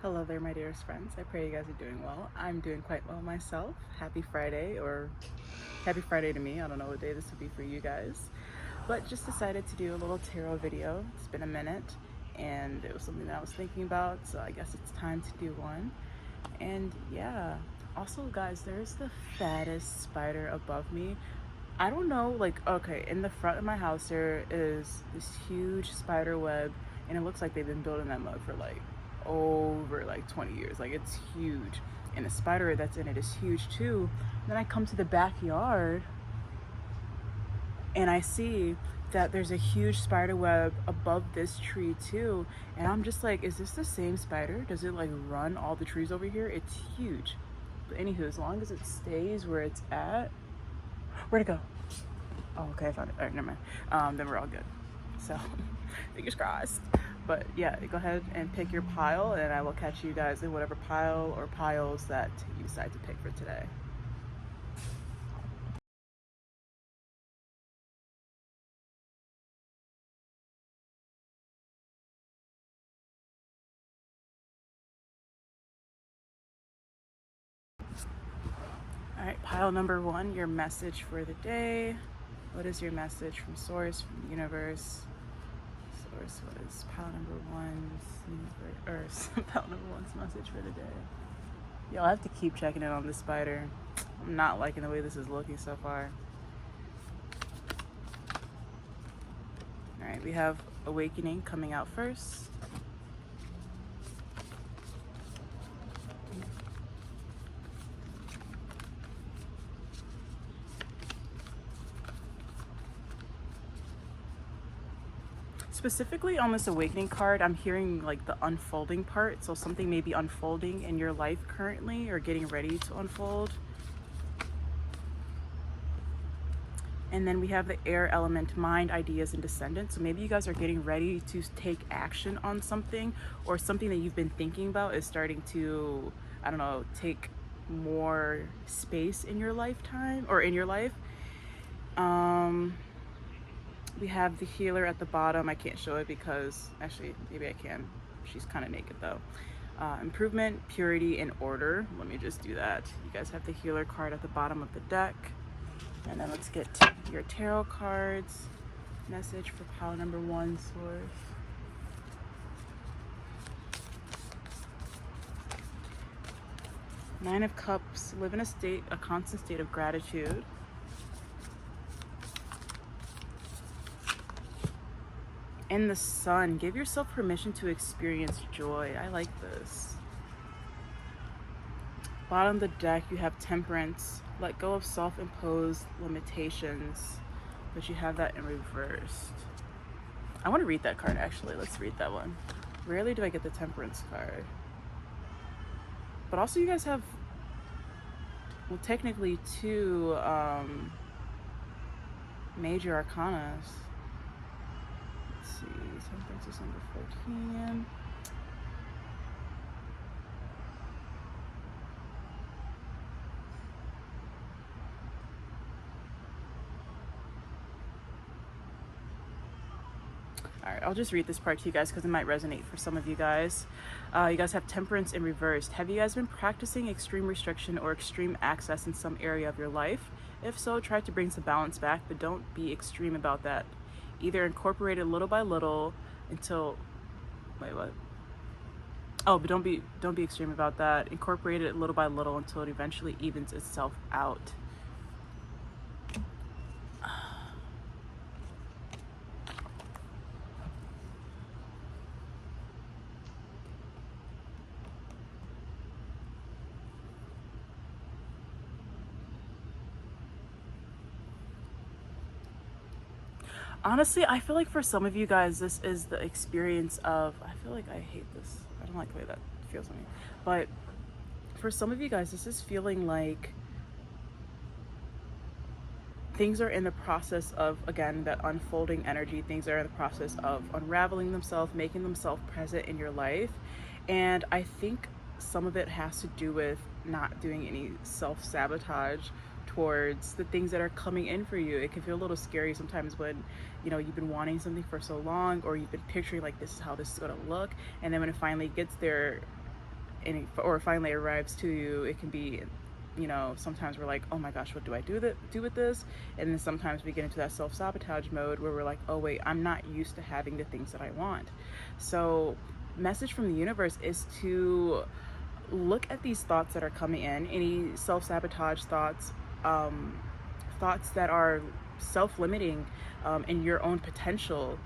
Hello there, my dearest friends. I pray you guys are doing well. I'm doing quite well myself. Happy Friday, or happy Friday to me. I don't know what day this will be for you guys. But just decided to do a little tarot video. It's been a minute, and it was something that I was thinking about, so I guess it's time to do one. And yeah, also, guys, there's the fattest spider above me. I don't know, like, okay, in the front of my house, there is this huge spider web, and it looks like they've been building that mug for like over like 20 years. Like, it's huge, and the spider that's in it is huge too. Then I come to the backyard and I see that there's a huge spider web above this tree too, and I'm just like, is this the same spider? Does it like run all the trees over here? It's huge. But anywho, as long as it stays where it's at. Where'd it go? Oh, okay, I found it. All right, never mind. Then we're all good. So, fingers crossed. But yeah, go ahead and pick your pile, and I will catch you guys in whatever pile or piles that you decide to pick for today. All right, pile number one, your message for the day. What is your message from Source, from the universe? Source, what is pile number one's universe, or pile number one's message for the day? Yo, I have to keep checking in on this spider. I'm not liking the way this is looking so far. All right, we have Awakening coming out first. Specifically on this Awakening card, I'm hearing like the unfolding part. So something may be unfolding in your life currently or getting ready to unfold. And then we have the air element, mind, ideas, and descendants. So maybe you guys are getting ready to take action on something, or something that you've been thinking about is starting to, I don't know, take more space in your lifetime or in your life. We have the healer at the bottom. I can't show it because, actually, maybe I can. She's kind of naked though. Improvement, purity, and order. Let me just do that. You guys have the healer card at the bottom of the deck. And then let's get your tarot cards. Message for pile number one, Source. Nine of Cups. Live in a constant state of gratitude. And the Sun. Give yourself permission to experience joy. I like this. Bottom of the deck, you have Temperance. Let go of self-imposed limitations, but you have that in reversed. I want to read that card, actually. Let's read that one. Rarely do I get the Temperance card. But also you guys have, well, technically two major arcanas. Let's see, Temperance is number 14. All right, I'll just read this part to you guys because it might resonate for some of you guys. You guys have Temperance in reversed. Have you guys been practicing extreme restriction or extreme access in some area of your life? If so, try to bring some balance back, but don't be extreme about that. Either incorporate it little by little until, wait, what? Oh, but don't be extreme about that. Incorporate it little by little until it eventually evens itself out. Honestly, I feel like for some of you guys, this is the experience of, I feel like I hate this. I don't like the way that feels on me. But for some of you guys, this is feeling like things are in the process of, again, that unfolding energy. Things are in the process of unraveling themselves, making themselves present in your life. And I think some of it has to do with not doing any self-sabotage towards the things that are coming in for you. It can feel a little scary sometimes when, you know, you've been wanting something for so long, or you've been picturing like, this is how this is going to look, and then when it finally gets there, or finally arrives to you, it can be, you know, sometimes we're like, oh my gosh, what do I do with this? And then sometimes we get into that self-sabotage mode where we're like, oh wait, I'm not used to having the things that I want. So message from the universe is to look at these thoughts that are coming in, any self-sabotage thoughts, thoughts that are self-limiting in your own potential.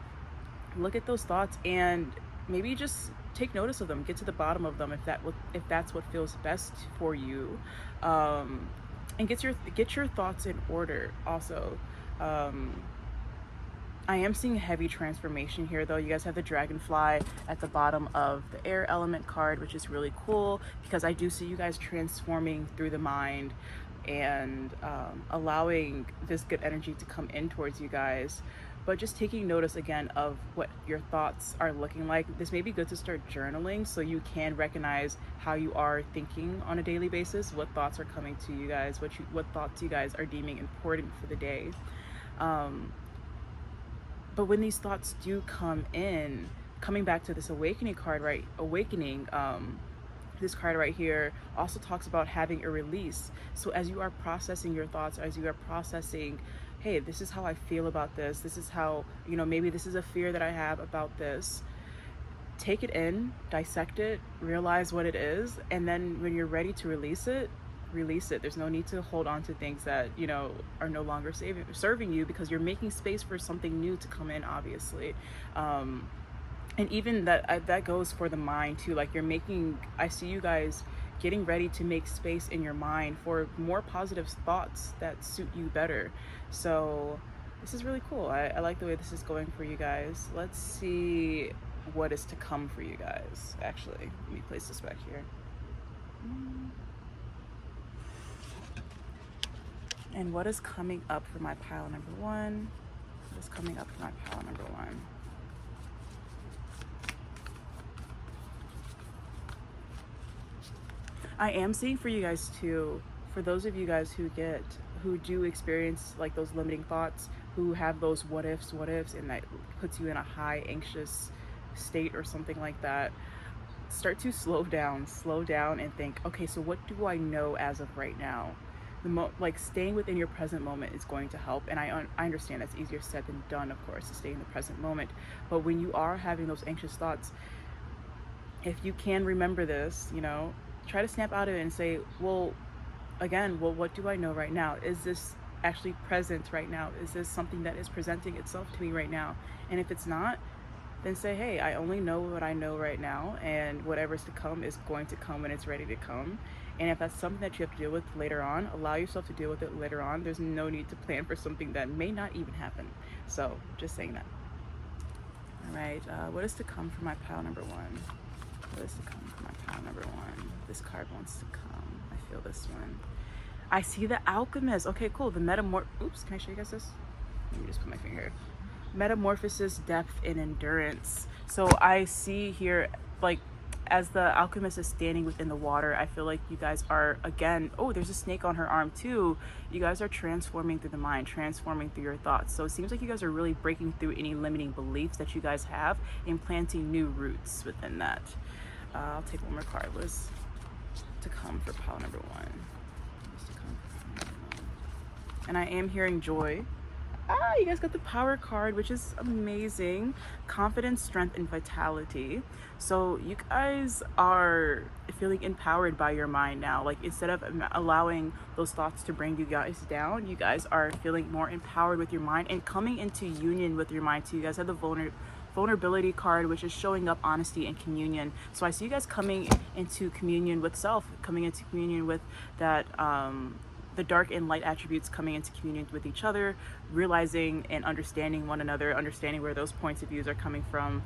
Look at those thoughts and maybe just take notice of them, get to the bottom of them if that's what feels best for you, and get your thoughts in order also. I am seeing a heavy transformation here though. You guys have the dragonfly at the bottom of the air element card, which is really cool because I do see you guys transforming through the mind and allowing this good energy to come in towards you guys. But just taking notice again of what your thoughts are looking like. This may be good to start journaling so you can recognize how you are thinking on a daily basis, what thoughts are coming to you guys, what thoughts you guys are deeming important for the day. But when these thoughts do come in, coming back to this awakening card, right? This card right here also talks about having a release. So as you are processing your thoughts, as you are processing, hey, this is how I feel about this. This is how, you know, maybe this is a fear that I have about this. Take it in, dissect it, realize what it is, and then when you're ready to release it, release it. There's no need to hold on to things that, you know, are no longer serving you, because you're making space for something new to come in, obviously. And even that goes for the mind too. Like I see you guys getting ready to make space in your mind for more positive thoughts that suit you better. So this is really cool. I like the way this is going for you guys. Let's see what is to come for you guys. Actually, let me place this back here. And what is coming up for my pile number one? What is coming up for my pile number one? I am seeing for you guys too, for those of you guys who do experience like those limiting thoughts, who have those what ifs, and that puts you in a high anxious state or something like that, start to slow down and think, okay, so what do I know as of right now? Like staying within your present moment is going to help. And I understand that's easier said than done, of course, to stay in the present moment. But when you are having those anxious thoughts, if you can remember this, you know, try to snap out of it and say, well, what do I know right now? Is this actually present right now? Is this something that is presenting itself to me right now? And if it's not, then say, hey, I only know what I know right now, and whatever's to come is going to come when it's ready to come. And if that's something that you have to deal with later on, allow yourself to deal with it later on. There's no need to plan for something that may not even happen. So just saying that. All right, what is to come for my pile number one? What is to come for my pile number one? This card wants to come. I feel this one. I see the Alchemist. Okay, cool. The oops, can I show you guys this? Let me just put my finger here. Metamorphosis, depth, and endurance. So I see here, like, as the Alchemist is standing within the water, I feel like you guys are, again, oh, there's a snake on her arm too. You guys are transforming through the mind, transforming through your thoughts. So it seems like you guys are really breaking through any limiting beliefs that you guys have and planting new roots within that. I'll take one more card. What is to come for pile number one? What is to come for pile number one? And I am hearing joy. You guys got the Power card, which is amazing. Confidence, strength, and vitality. So you guys are feeling empowered by your mind now. Like, instead of allowing those thoughts to bring you guys down, you guys are feeling more empowered with your mind and coming into union with your mind. So you guys have the vulnerability card, which is showing up honesty and communion. So I see you guys coming into communion with self, coming into communion with that the dark and light attributes, coming into communion with each other, realizing and understanding one another, understanding where those points of views are coming from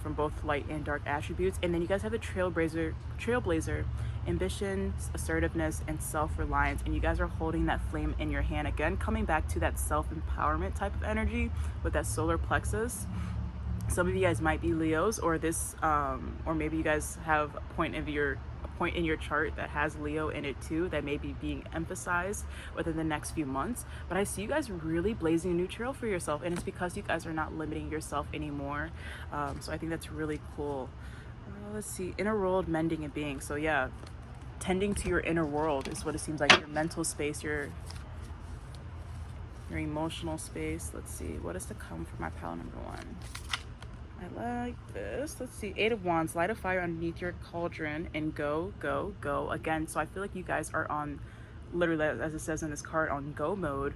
both light and dark attributes. And then you guys have the trailblazer, ambition, assertiveness, and self-reliance. And you guys are holding that flame in your hand, again coming back to that self-empowerment type of energy with that solar plexus. Some of you guys might be Leos, or or maybe you guys have a point in your chart that has Leo in it too, that may be being emphasized within the next few months. But I see you guys really blazing a new trail for yourself, and it's because you guys are not limiting yourself anymore. So I think that's really cool. let's see, inner world, mending and being. So yeah, tending to your inner world is what it seems like, your mental space, your emotional space. Let's see, what is to come for my pile number one? I like this. Let's see, Eight of Wands, light a fire underneath your cauldron and go, go, go. Again, so I feel like you guys are on, literally, as it says in this card, on go mode.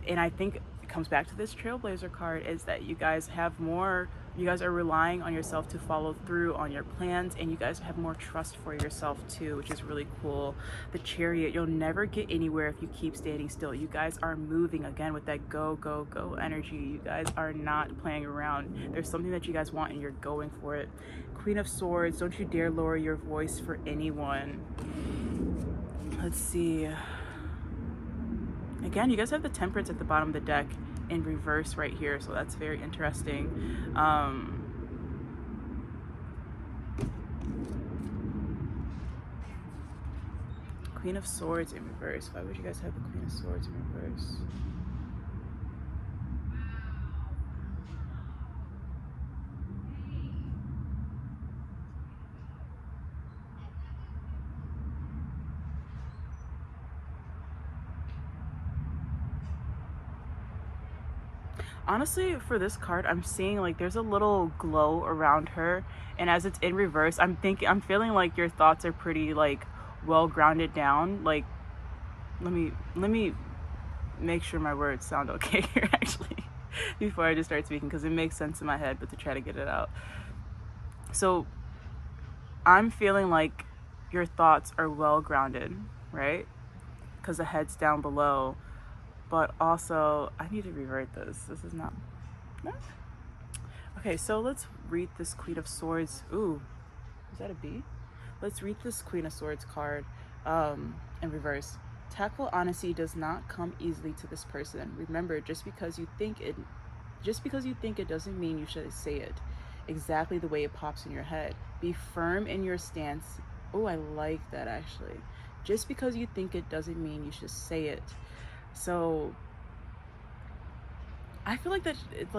And I think it comes back to this Trailblazer card, is that you guys have more, you guys are relying on yourself to follow through on your plans, and you guys have more trust for yourself too, which is really cool. The Chariot, you'll never get anywhere if you keep standing still. You guys are moving again with that go, go, go energy. You guys are not playing around. There's something that you guys want and you're going for it. Queen of Swords, don't you dare lower your voice for anyone. Let's see. Again, you guys have the Temperance at the bottom of the deck in reverse right here, so that's very interesting. Queen of Swords in reverse. Why would you guys have the Queen of Swords in reverse? Honestly, for this card, I'm seeing like there's a little glow around her, and as it's in reverse, I'm feeling like your thoughts are pretty like well grounded down. Like, let me make sure my words sound okay here actually before I just start speaking, because it makes sense in my head, but to try to get it out. So I'm feeling like your thoughts are well grounded, right? Because the head's down below. But also, I need to revert this. This is not. Okay, so let's read this Queen of Swords. Ooh, is that a B? Let's read this Queen of Swords card in reverse. Tactful honesty does not come easily to this person. Remember, just because you think it doesn't mean you should say it exactly the way it pops in your head. Be firm in your stance. Oh, I like that actually. Just because you think it doesn't mean you should say it. So I feel like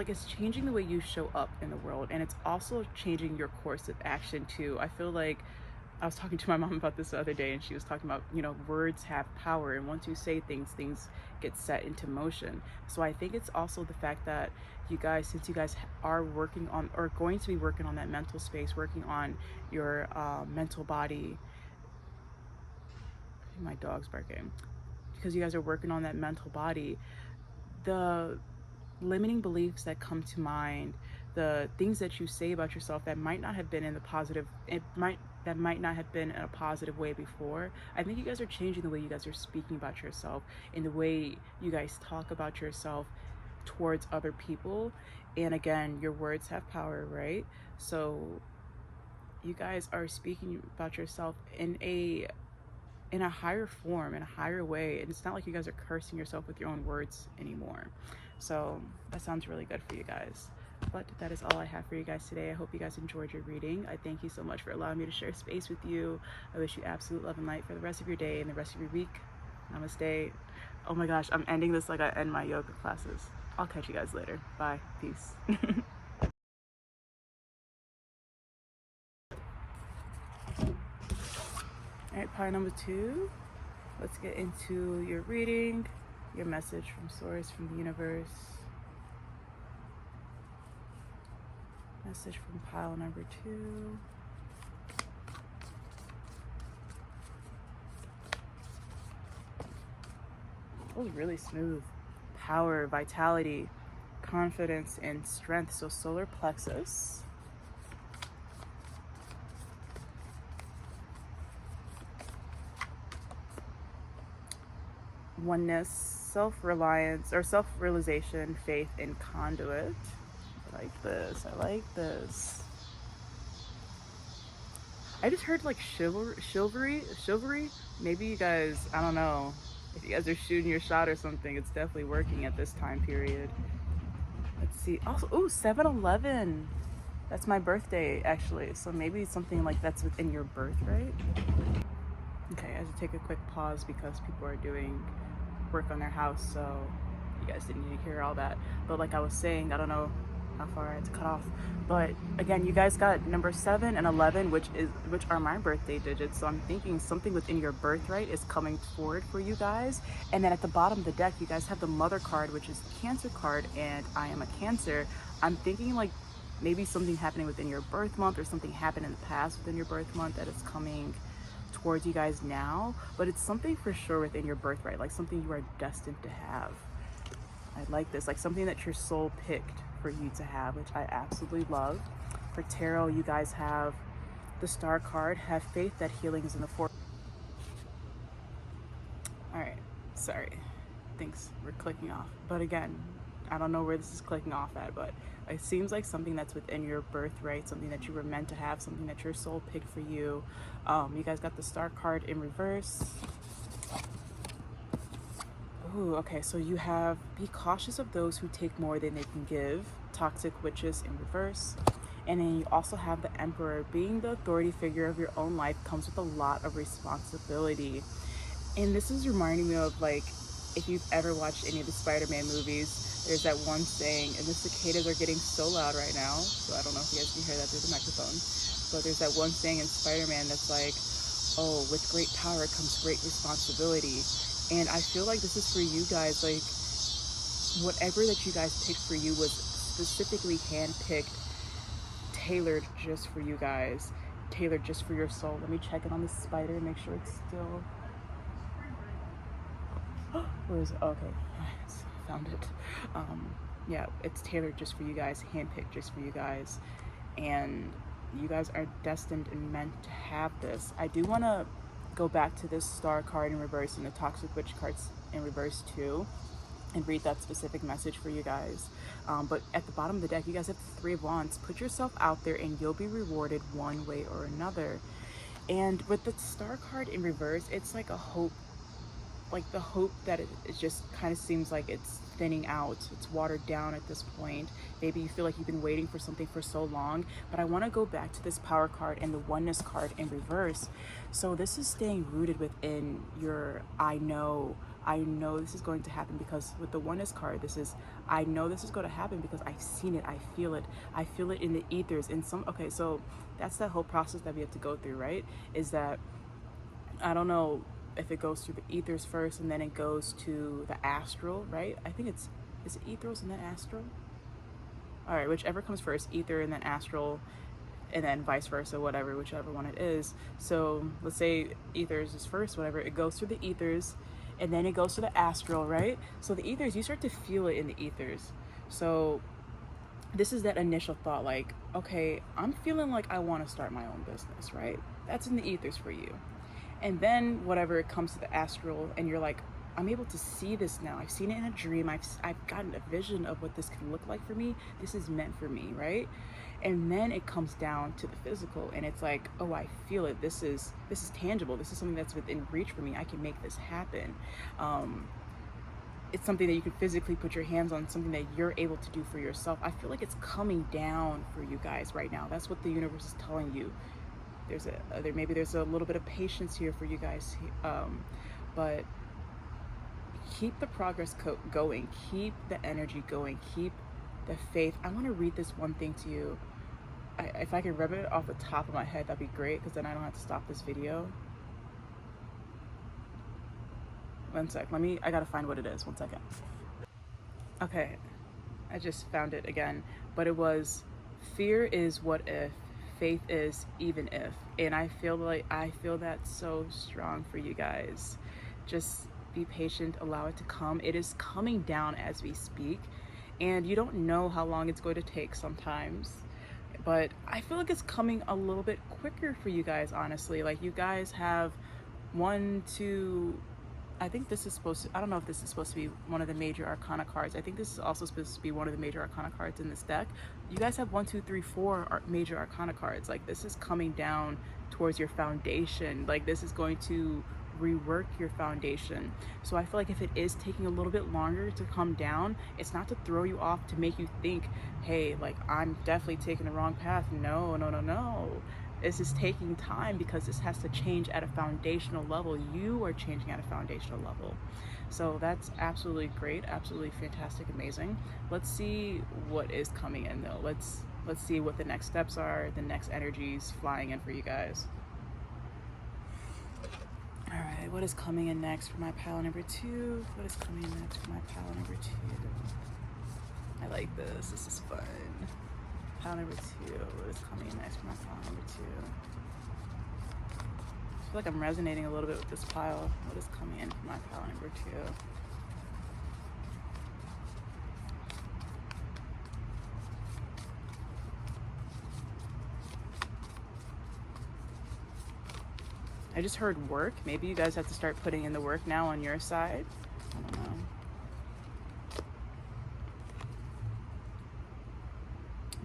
it's changing the way you show up in the world, and it's also changing your course of action too. I feel like I was talking to my mom about this the other day, and she was talking about, you know, words have power, and once you say things get set into motion. So I think it's also the fact that you guys, since you guys are working on, or going to be working on that mental space, working on your mental body. I think my dog's barking. Because you guys are working on that mental body, the limiting beliefs that come to mind, the things that you say about yourself that might not have been in the positive, that might not have been in a positive way before. I think you guys are changing the way you guys are speaking about yourself, and the way you guys talk about yourself towards other people. And again, your words have power, right? So you guys are speaking about yourself in a higher form, in a higher way. And it's not like you guys are cursing yourself with your own words anymore. So that sounds really good for you guys. But that is all I have for you guys today. I hope you guys enjoyed your reading. I thank you so much for allowing me to share space with you. I wish you absolute love and light for the rest of your day and the rest of your week. Namaste. Oh my gosh, I'm ending this like I end my yoga classes. I'll catch you guys later. Bye. Peace. All right, pile number 2. Let's get into your reading, your message from source, from the universe. Message from pile number 2. That was really smooth. Power, vitality, confidence, and strength. So solar plexus. Oneness, self-reliance, or self-realization, faith, and conduit. I like this. I like this. I just heard like chivalry. Maybe you guys, I don't know, if you guys are shooting your shot or something, it's definitely working at this time period. Let's see. Also, ooh, 7-Eleven. That's my birthday, actually. So maybe something like that's within your birthright. Okay, I have to take a quick pause because people are doing work on their house, so you guys didn't need to hear all that. But like I was saying, I don't know how far I had to cut off. But again, you guys got number 7 and 11, which are my birthday digits. So I'm thinking something within your birthright is coming forward for you guys. And then at the bottom of the deck, you guys have the Mother card, which is the Cancer card, and I am a Cancer. I'm thinking like maybe something happening within your birth month, or something happened in the past within your birth month that is coming towards you guys now. But it's something for sure within your birthright, like something you are destined to have. I like this, like something that your soul picked for you to have, which I absolutely love. For tarot, you guys have the Star card. Have faith that healing is in the forefront. All right, sorry, things were clicking off. But again, I don't know where this is clicking off at, but it seems like something that's within your birthright, something that you were meant to have, something that your soul picked for you. You guys got the Star card in reverse. Ooh, okay, so you have be cautious of those who take more than they can give, toxic witches in reverse. And then you also have the Emperor. Being the authority figure of your own life comes with a lot of responsibility. And this is reminding me of, like, if you've ever watched any of the Spider-Man movies, there's that one saying, and the cicadas are getting so loud right now, so I don't know if you guys can hear that through the microphone, but there's that one saying in Spider-Man that's like, oh, with great power comes great responsibility. And I feel like this is for you guys, like whatever that you guys picked for you was specifically handpicked, tailored just for you guys, tailored just for your soul. Let me check it on the spider and make sure it's still, where is it? Okay, found it. Yeah, it's tailored just for you guys, handpicked just for you guys, and you guys are destined and meant to have this. I do want to go back to this Star card in reverse and the Toxic Witch cards in reverse too, and read that specific message for you guys. But at the bottom of the deck, you guys have the Three of Wands. Put yourself out there and you'll be rewarded one way or another. And with the Star card in reverse, it's like a hope, like the hope that it just kind of seems like it's thinning out, it's watered down at this point. Maybe you feel like you've been waiting for something for so long, but I want to go back to this Power card and the Oneness card in reverse. So this is staying rooted within your I know this is going to happen, because with the Oneness card, this is I know this is going to happen because I've seen it, I feel it in the ethers, in some, okay, so that's that whole process that we have to go through, right? Is that, I don't know if it goes through the ethers first and then it goes to the astral, right? I think is it ethers and then astral? All right, whichever comes first, ether and then astral, and then vice versa, whatever, whichever one it is. So let's say ethers is first, whatever, it goes through the ethers and then it goes to the astral, right? So the ethers, you start to feel it in the ethers. So this is that initial thought, like, okay, I'm feeling like I want to start my own business, right? That's in the ethers for you. And then whatever, it comes to the astral and you're like, I'm able to see this now. I've seen it in a dream. I've gotten a vision of what this can look like for me. This is meant for me, right? And then it comes down to the physical and it's like, oh, I feel it. This is tangible. This is something that's within reach for me. I can make this happen. It's something that you can physically put your hands on, something that you're able to do for yourself. I feel like it's coming down for you guys right now. That's what the universe is telling you. Maybe there's a little bit of patience here for you guys, but keep the progress going, keep the energy going, keep the faith. I want to read this one thing to you. If I can rub it off the top of my head, that'd be great, because then I don't have to stop this video. One sec, I gotta find what it is, 1 second. Okay, I just found it again, but it was, fear is what if, faith is even if. And I feel that so strong for you guys. Just be patient, allow it to come. It is coming down as we speak, and you don't know how long it's going to take sometimes, but I feel like it's coming a little bit quicker for you guys, honestly. Like, you guys have I think this is supposed to, I don't know if this is supposed to be one of the major arcana cards. I think this is also supposed to be one of the major arcana cards in this deck. You guys have 1, 2, 3, 4 major arcana cards. Like, this is coming down towards your foundation. Like, this is going to rework your foundation. So I feel like if it is taking a little bit longer to come down, it's not to throw you off, to make you think, hey, like, I'm definitely taking the wrong path. No. This is taking time because this has to change at a foundational level. You are changing at a foundational level. So that's absolutely great, absolutely fantastic, amazing. Let's see what is coming in though. Let's see what the next steps are, the next energies flying in for you guys. All right, what is coming in next for my pile number 2? What is coming in next for my pile number 2? I like this. This is fun. Pile number 2. What is coming in next for my pile number 2? I feel like I'm resonating a little bit with this pile. What is coming in for my pile number 2? I just heard work. Maybe you guys have to start putting in the work now on your side. I don't know.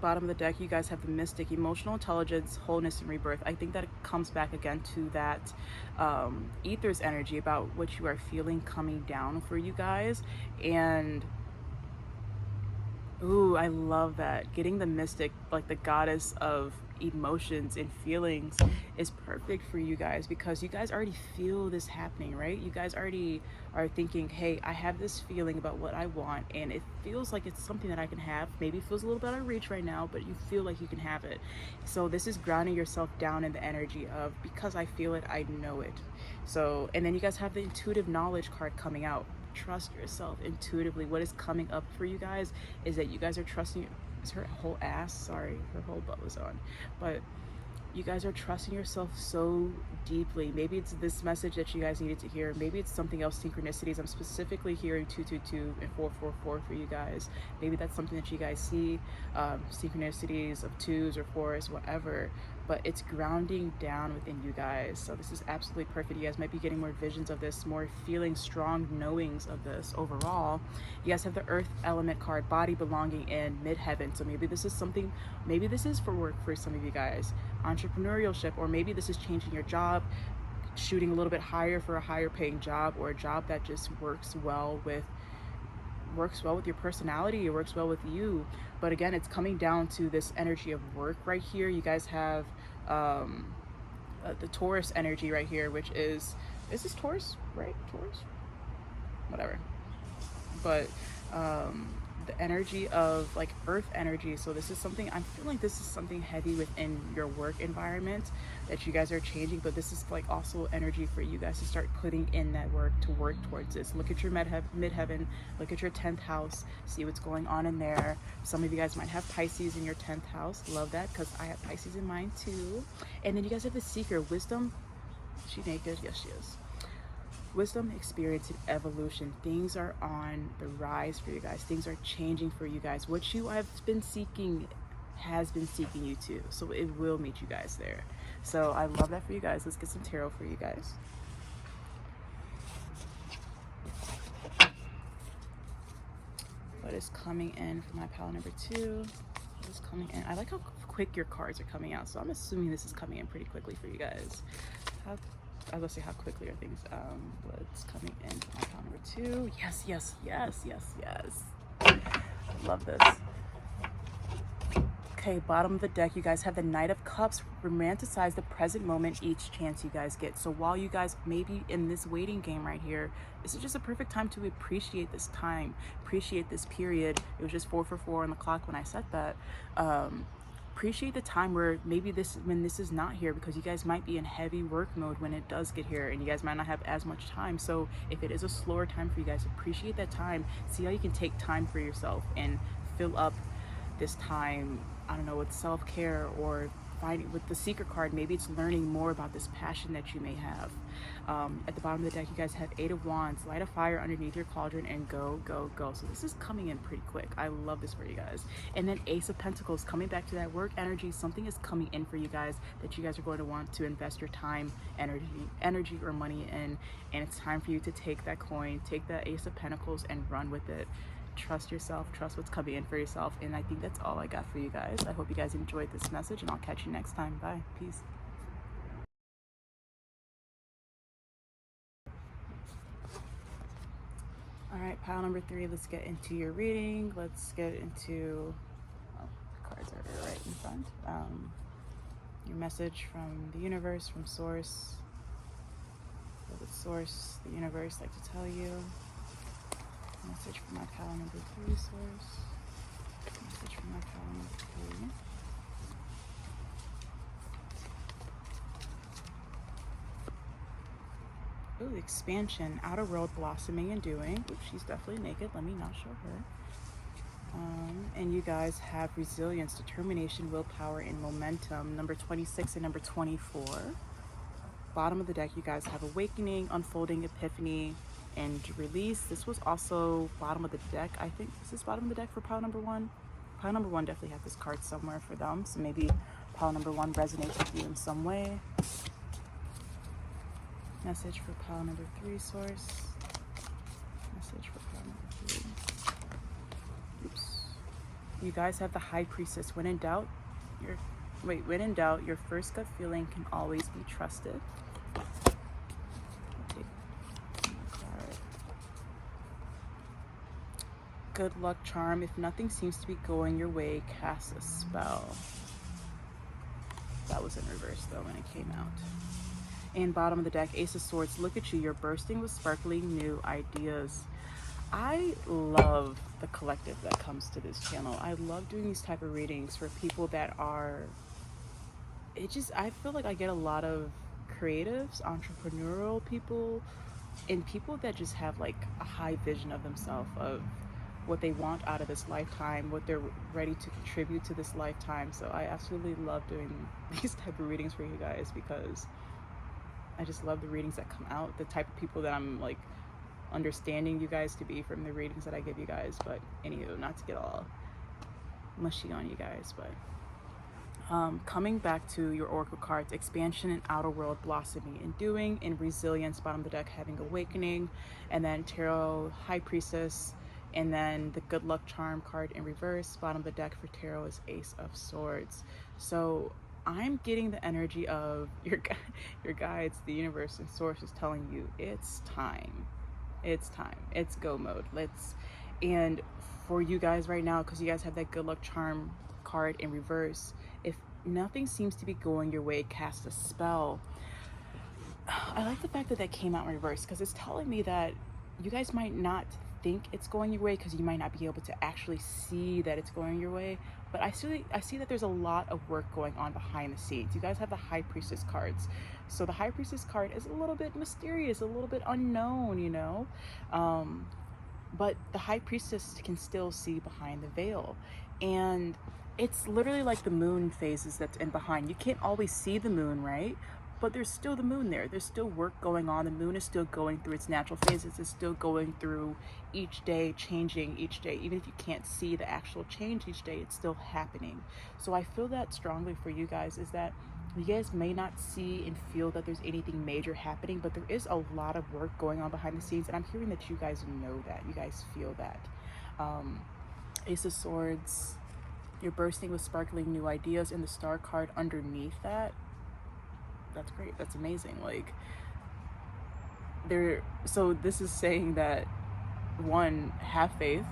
Bottom of the deck, you guys have the Mystic, emotional intelligence, wholeness, and rebirth. I think that it comes back again to that Ether's energy about what you are feeling coming down for you guys. And ooh, I love that. Getting the Mystic, like the goddess of emotions and feelings, is perfect for you guys because you guys already feel this happening, right? You guys already are thinking, hey, I have this feeling about what I want and it feels like it's something that I can have. Maybe it feels a little bit out of reach right now, but you feel like you can have it. So this is grounding yourself down in the energy of, because I feel it, I know it. So, and then you guys have the intuitive knowledge card coming out. Trust yourself intuitively. What is coming up for you guys is that you guys are trusting. Is her whole ass, sorry, her whole butt was on, but you guys are trusting yourself so deeply. Maybe it's this message that you guys needed to hear. Maybe it's something else, synchronicities. I'm specifically hearing 222 and 444 for you guys. Maybe that's something that you guys see, synchronicities of 2s or 4s, whatever. But it's grounding down within you guys. So this is absolutely perfect. You guys might be getting more visions of this, more feeling strong knowings of this overall. You guys have the Earth element card, body belonging in mid-heaven. So maybe this is something, maybe this is for work for some of you guys, entrepreneurship, or maybe this is changing your job, shooting a little bit higher for a higher paying job, or a job that just works well with your personality, it works well with you. But again, it's coming down to this energy of work right here. You guys have the Taurus energy right here, which is this Taurus, right? Taurus, whatever. But the energy of like earth energy. So this is something, I'm feeling like this is something heavy within your work environment that you guys are changing, but this is like also energy for you guys to start putting in that work to work towards this. Look at your midheaven, look at your 10th house, see what's going on in there. Some of you guys might have Pisces in your 10th house. Love that, because I have Pisces in mine too. And then you guys have the Seeker, wisdom. Is she naked? Yes, she is. Wisdom, experience, and evolution. Things are on the rise for you guys. Things are changing for you guys. What you have been seeking has been seeking you too. So it will meet you guys there. So I love that for you guys. Let's get some tarot for you guys. What is coming in for my pile number 2? What is coming in? I like how quick your cards are coming out. So I'm assuming this is coming in pretty quickly for you guys. I was gonna say how quickly are things. What's coming in for my pile number 2? Yes, yes, yes, yes, yes. I love this. Okay, bottom of the deck, you guys have the Knight of Cups. Romanticize the present moment each chance you guys get. So while you guys may be in this waiting game right here, this is just a perfect time to appreciate this time, appreciate this period. It was just 4:44 on the clock when I said that. Appreciate the time where maybe when this is not here, because you guys might be in heavy work mode when it does get here and you guys might not have as much time. So if it is a slower time for you guys, appreciate that time. See how you can take time for yourself and fill up this time, I don't know, with self-care, or finding with the Seeker card, maybe it's learning more about this passion that you may have. At the bottom of the deck, you guys have 8 of Wands, light a fire underneath your cauldron and go, go, go. So this is coming in pretty quick. I love this for you guys. And then Ace of Pentacles, coming back to that work energy. Something is coming in for you guys that you guys are going to want to invest your time, energy or money in. And it's time for you to take that coin, take that Ace of Pentacles and run with it. Trust yourself, trust what's coming in for yourself. And I think that's all I got for you guys. I hope you guys enjoyed this message, and I'll catch you next time. Bye. Peace. All right, pile number 3, let's get into your reading. Let's get into, oh, the cards are right in front. Your message from the universe, from source. What would source, the universe, like to tell you? Message from my pile number 3, source. Message from my pile number 3. Ooh, expansion, outer world blossoming and doing. Ooh, she's definitely naked. Let me not show her. And you guys have resilience, determination, willpower, and momentum. Number 26 and number 24. Bottom of the deck, you guys have awakening, unfolding, epiphany, and release. This was also bottom of the deck. I think this is bottom of the deck for pile number 1. Pile number 1 definitely had this card somewhere for them. So maybe pile number 1 resonates with you in some way. Message for pile number 3, source. Message for pile number 3. Oops. You guys have the High Priestess. When in doubt, your first gut feeling can always be trusted. Good luck charm. If nothing seems to be going your way, cast a spell. That was in reverse though when it came out. And bottom of the deck, Ace of Swords. Look at you, you're bursting with sparkling new ideas. I love the collective that comes to this channel. I love doing these type of readings for people that are, I feel like I get a lot of creatives, entrepreneurial people, and people that just have like a high vision of themselves, of what they want out of this lifetime, what they're ready to contribute to this lifetime. So I absolutely love doing these type of readings for you guys because I just love the readings that come out, the type of people that I'm like understanding you guys to be from the readings that I give you guys. But anywho, not to get all mushy on you guys, but coming back to your oracle cards, expansion and outer world blossoming and doing, and resilience, bottom of the deck having awakening, and then tarot High Priestess, and then the good luck charm card in reverse. Bottom of the deck for tarot is Ace of Swords. So I'm getting the energy of your guides, the universe and source is telling you it's time. It's time. It's go mode. And for you guys right now, because you guys have that good luck charm card in reverse, if nothing seems to be going your way, cast a spell. I like the fact that that came out in reverse because it's telling me that you guys might not think it's going your way because you might not be able to actually see that it's going your way, but I see that there's a lot of work going on behind the scenes. You guys have the High Priestess cards, so the High Priestess card is a little bit mysterious, a little bit unknown, you know, but the High Priestess can still see behind the veil, and it's literally like the moon phases that's in behind. You can't always see the moon, right? But there's still the moon there. There's still work going on. The moon is still going through its natural phases. It's still going through each day, changing each day. Even if you can't see the actual change each day, it's still happening. So I feel that strongly for you guys, is that you guys may not see and feel that there's anything major happening, but there is a lot of work going on behind the scenes. And I'm hearing that you guys know that. You guys feel that. Ace of Swords, you're bursting with sparkling new ideas, and the star card underneath that. That's great. That's amazing. Like, so this is saying that, one, have faith,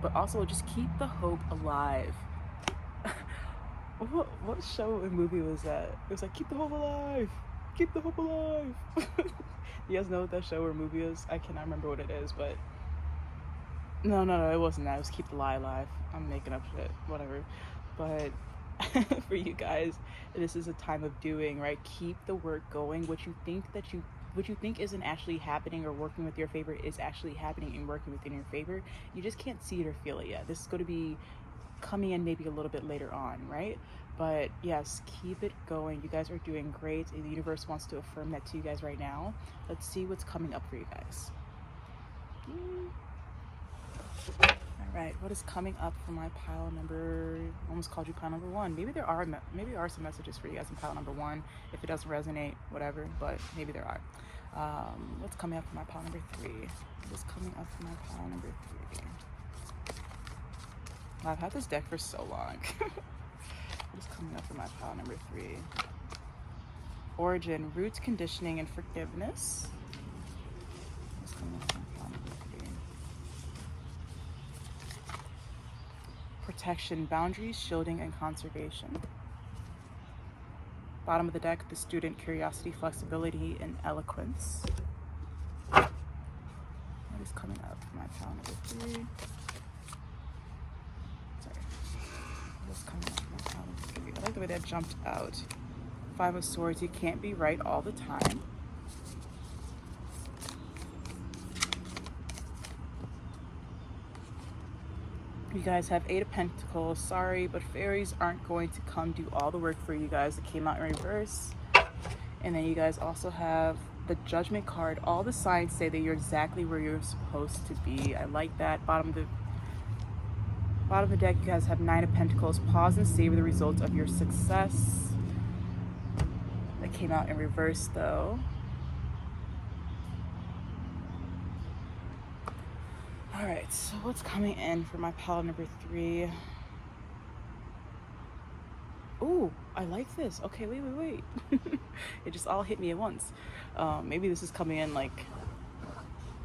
but also just keep the hope alive. What show and movie was that? It was like, keep the hope alive, keep the hope alive. You guys know what that show or movie is? I cannot remember what it is, but no, it wasn't that. It was Keep the Lie Alive. I'm making up shit, whatever. But for you guys, this is a time of doing, right? Keep the work going. What you think isn't actually happening or working with your favor is actually happening and working within your favor. You just can't see it or feel it yet. This is going to be coming in maybe a little bit later on, right? But yes, keep it going. You guys are doing great. The universe wants to affirm that to you guys right now. Let's see what's coming up for you guys. All right, what is coming up for my pile number, almost called you pile number 1. Maybe there are some messages for you guys in pile number 1. If it doesn't resonate, whatever, but maybe there are. What's coming up for my pile number 3? What's coming up for my pile number 3? Wow, I've had this deck for so long. What's coming up for my pile number 3? Origin, roots, conditioning, and forgiveness. What's coming up for my pile number 3? Protection, boundaries, shielding, and conservation. Bottom of the deck, the student, curiosity, flexibility, and eloquence. What is coming up for my pile number 3? Sorry. What is coming up for my pile number 3? I like the way that jumped out. 5 of Swords, you can't be right all the time. You guys have 8 of Pentacles. Sorry, but fairies aren't going to come do all the work for you guys. It came out in reverse. And then you guys also have the Judgment card. All the signs say that you're exactly where you're supposed to be. I like that. Bottom of the deck, you guys have 9 of Pentacles. Pause and savor the results of your success. That came out in reverse though. All right, so what's coming in for my pile number 3? Ooh, I like this. Okay, wait. It just all hit me at once. Maybe this is coming in like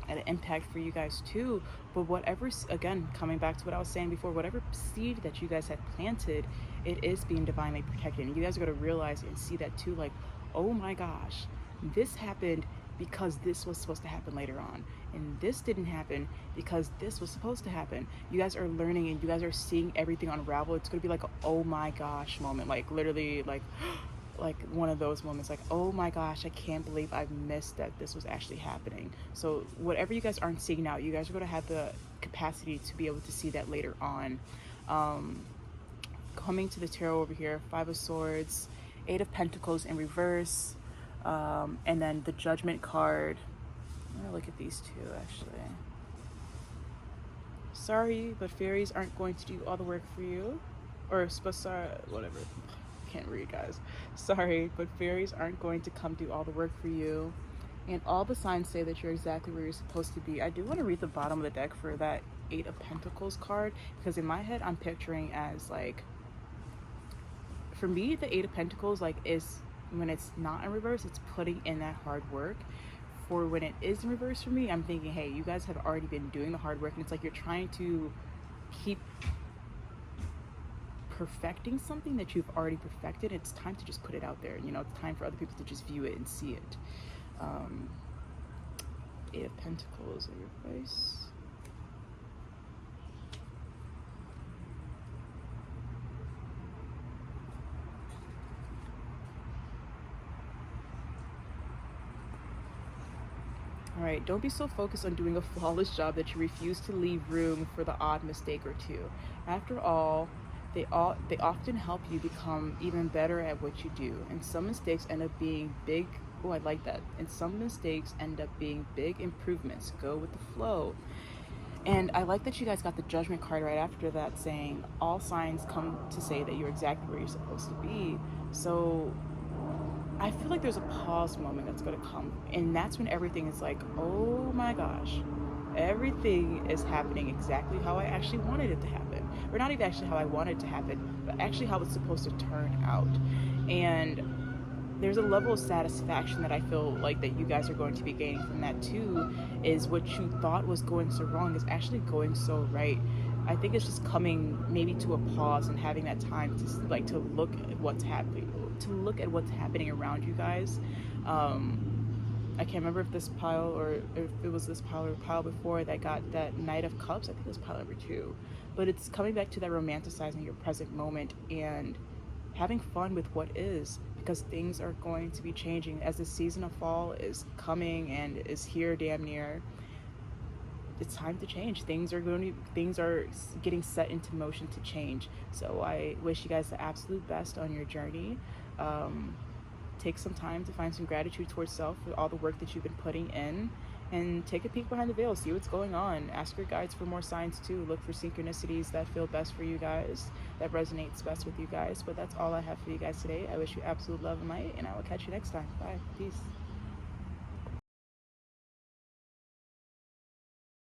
at an impact for you guys too. But whatever, again, coming back to what I was saying before, whatever seed that you guys had planted, it is being divinely protected. And you guys are going to realize and see that too, like, oh my gosh, this happened because this was supposed to happen later on, and this didn't happen because this was supposed to happen. You guys are learning and you guys are seeing everything unravel. It's gonna be like a oh my gosh moment, like literally like one of those moments, like oh my gosh, I can't believe I've missed that this was actually happening. So whatever you guys aren't seeing now, you guys are going to have the capacity to be able to see that later on. Coming to the tarot over here, 5 of Swords, 8 of Pentacles in reverse, and then the Judgment card. I'm gonna look at these two actually. Sorry, but fairies aren't going to do all the work for you. Or sorry, whatever. Can't read, guys. Sorry, but fairies aren't going to come do all the work for you. And all the signs say that you're exactly where you're supposed to be. I do want to read the bottom of the deck for that 8 of Pentacles card, because in my head I'm picturing as like, for me the 8 of Pentacles like is when it's not in reverse, it's putting in that hard work. For when it is in reverse for me, I'm thinking, hey, you guys have already been doing the hard work, and it's like you're trying to keep perfecting something that you've already perfected. It's time to just put it out there. You know, it's time for other people to just view it and see it. 8 of Pentacles in reverse. All right, don't be so focused on doing a flawless job that you refuse to leave room for the odd mistake or two. After all, they often help you become even better at what you do. And some mistakes end up being big. Oh, I like that. And some mistakes end up being big improvements. Go with the flow. And I like that you guys got the Judgment card right after that, saying all signs come to say that you're exactly where you're supposed to be. So I feel like there's a pause moment that's going to come, and that's when everything is like, oh my gosh, everything is happening exactly how I actually wanted it to happen. Or not even actually how I wanted it to happen, but actually how it's supposed to turn out. And there's a level of satisfaction that I feel like that you guys are going to be gaining from that too, is what you thought was going so wrong is actually going so right. I think it's just coming maybe to a pause and having that time to look at what's happening around you guys. I can't remember if this pile or if it was this pile or pile before that got that Knight of Cups. I think it was pile number 2. But it's coming back to that romanticizing your present moment and having fun with what is, because things are going to be changing as the season of fall is coming and is here damn near. It's time to change. Things are getting set into motion to change. So I wish you guys the absolute best on your journey. Take some time to find some gratitude towards self for all the work that you've been putting in, and take a peek behind the veil, see what's going on. Ask your guides for more signs too. Look for synchronicities that feel best for you guys, that resonates best with you guys. But that's all I have for you guys today. I wish you absolute love and light, and I will catch you next time. Bye. Peace.